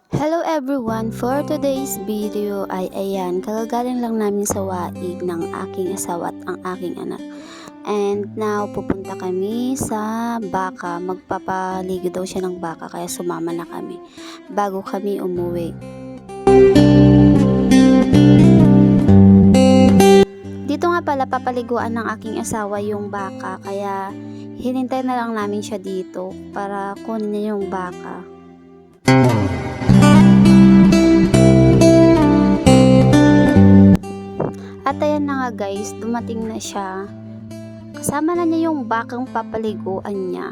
Hello everyone! For today's video ay ayan, kagagaling lang namin sa waig ng aking asawa at ang aking anak. And now, pupunta kami sa baka. Magpapaligo daw siya ng baka kaya sumama na kami bago kami umuwi. Dito nga pala papaliguan ng aking asawa yung baka kaya hinintay na lang namin siya dito para kunin niya yung baka. At ayan na nga guys, dumating na siya. Kasama na niya yung bakang papaliguan niya.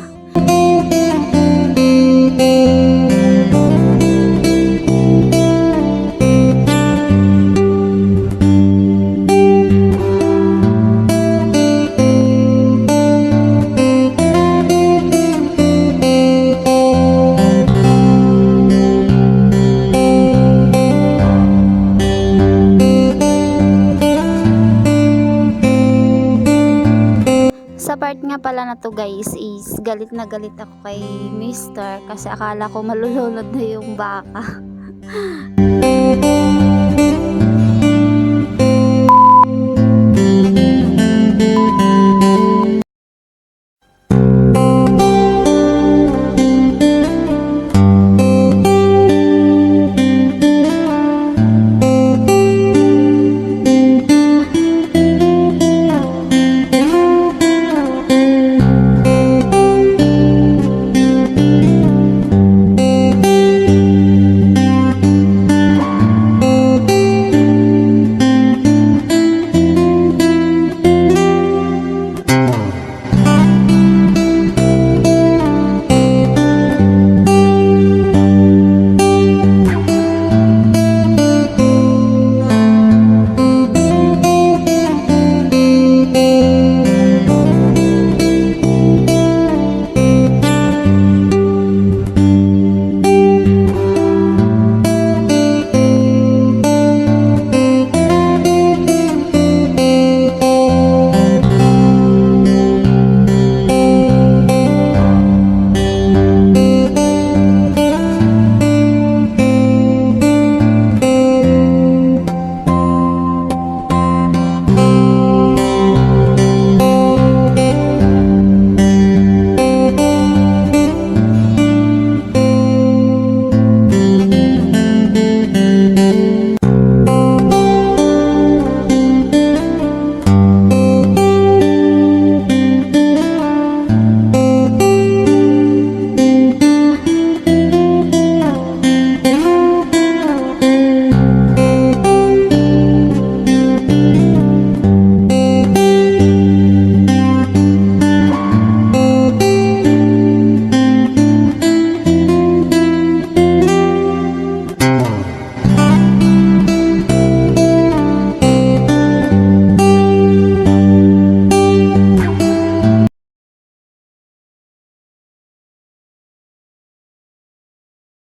Sa part nga pala na to guys is galit na galit ako kay Mister kasi akala ko malulunod na yung baka.